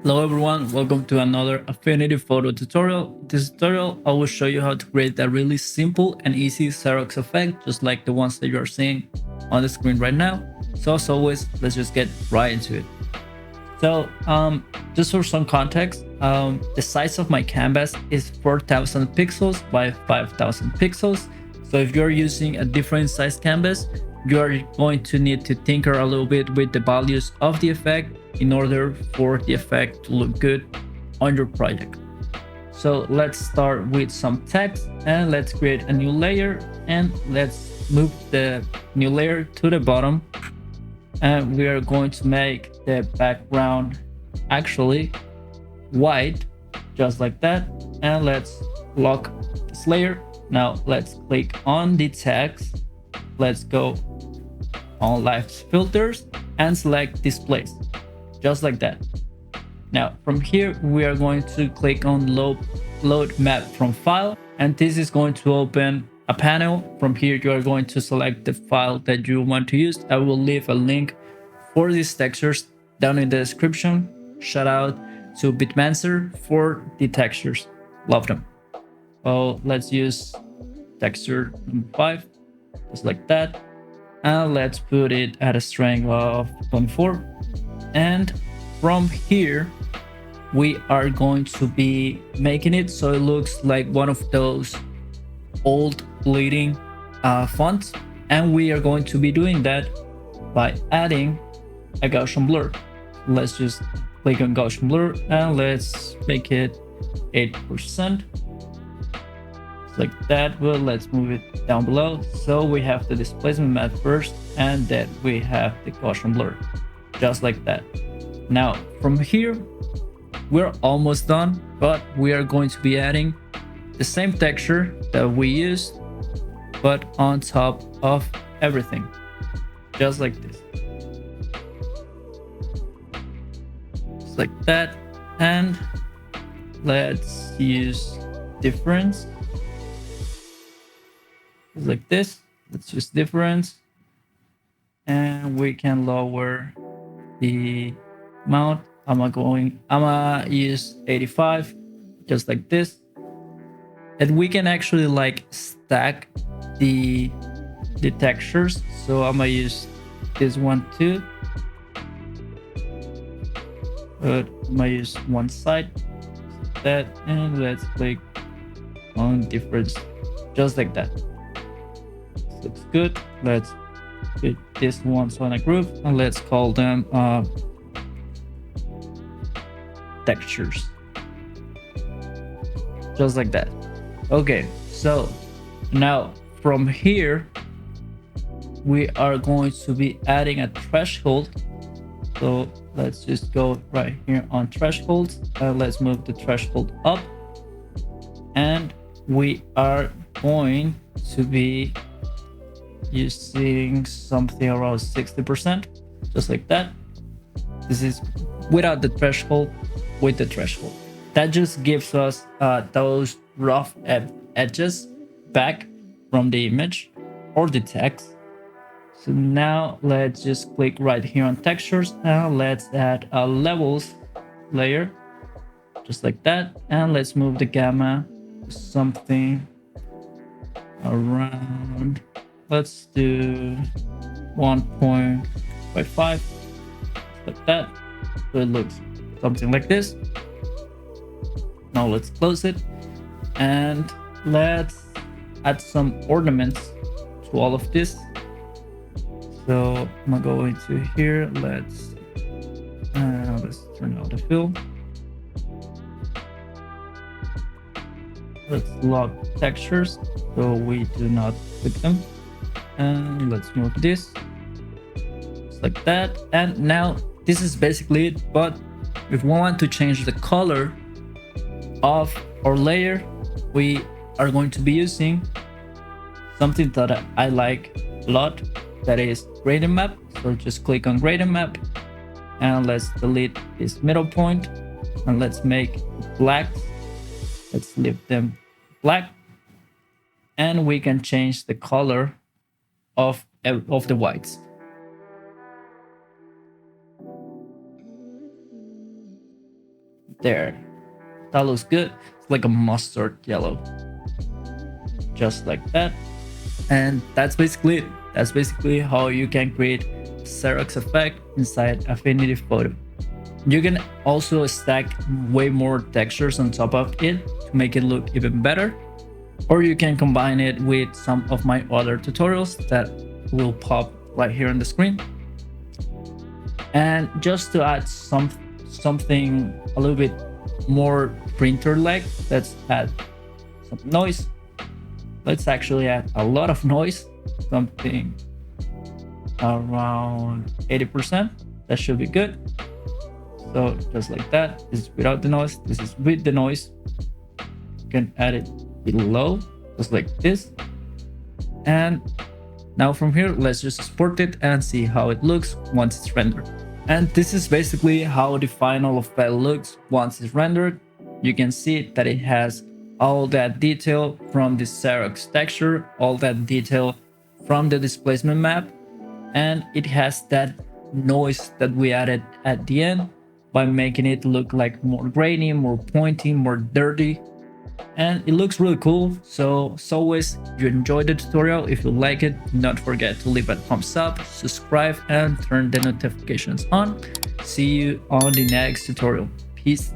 Hello everyone, welcome to another Affinity Photo tutorial. In this tutorial, I will show you how to create a really simple and easy Xerox effect, just like the ones that you are seeing on the screen right now. So as always, let's just get right into it. So just for some context, the size of my canvas is 4000 pixels by 5000 pixels. So if you're using a different size canvas, you're going to need to tinker a little bit with the values of the effect in order for the effect to look good on your project. So let's start with some text and let's create a new layer, and let's move the new layer to the bottom, and we are going to make the background actually white, just like that. And let's lock this layer. Now let's click on the text, let's go on live filters and select displays, just like that. Now from here we are going to click on load map from file, and this is going to open a panel. From here you are going to select the file that you want to use. I will leave a link for these textures down in the description. Shout out to Bitmancer for the textures, love them. Oh, let's use texture number 5, just like that, and let's put it at a strength of 24. And from here we are going to be making it so it looks like one of those old bleeding fonts, and we are going to be doing that by adding a Gaussian blur. Let's just click on Gaussian blur and let's make it 8%, like that. Well, let's move it down below. So we have the displacement matte first, and then we have the Gaussian blur, just like that. Now from here we're almost done, but we are going to be adding the same texture that we used, but on top of everything, just like this, just like that. And let's use difference, just like this. Let's use difference, and we can lower the amount. I'm gonna use 85, just like this. And we can actually like stack the textures. So I'm gonna use this one too, but I'm gonna use one side, like that, and let's click on difference, just like that. This looks good. Let's put this ones on a group and let's call them textures, just like that. Okay, so now from here we are going to be adding a threshold. So let's just go right here on thresholds, and let's move the threshold up, and we are going to be using something around 60%, just like that. This is without the threshold. With the threshold, that just gives us those rough edges back from the image or the text. So now let's just click right here on textures, and let's add a levels layer, just like that. And let's move the gamma to something around, let's do 1.55, like that. So it looks something like this. Now let's close it, and let's add some ornaments to all of this. So I'm gonna go into here. Let's turn out the fill. Let's lock textures so we do not click them, and let's move this, just like that. And now this is basically it, but if we want to change the color of our layer, we are going to be using something that I like a lot, that is gradient map. So just click on gradient map, and let's delete this middle point, and let's make black. Let's leave them black, and we can change the color of the whites. There, that looks good. It's like a mustard yellow, just like that. And that's basically it. That's basically how you can create Xerox effect inside Affinity Photo. You can also stack way more textures on top of it to make it look even better, or you can combine it with some of my other tutorials that will pop right here on the screen. And just to add something a little bit more printer-like, let's add some noise. Let's actually add a lot of noise, something around 80%. That should be good. So just like that. This is without the noise, this is with the noise. You can add it below, just like this. And now from here, let's just export it and see how it looks once it's rendered. And this is basically how the final effect looks once it's rendered. You can see that it has all that detail from the Xerox texture, all that detail from the displacement map, and it has that noise that we added at the end by making it look like more grainy, more pointy, more dirty, and it looks really cool. So as always, if you enjoyed the tutorial, if you like it, do not forget to leave a thumbs up, subscribe, and turn the notifications on. See you on the next tutorial. Peace.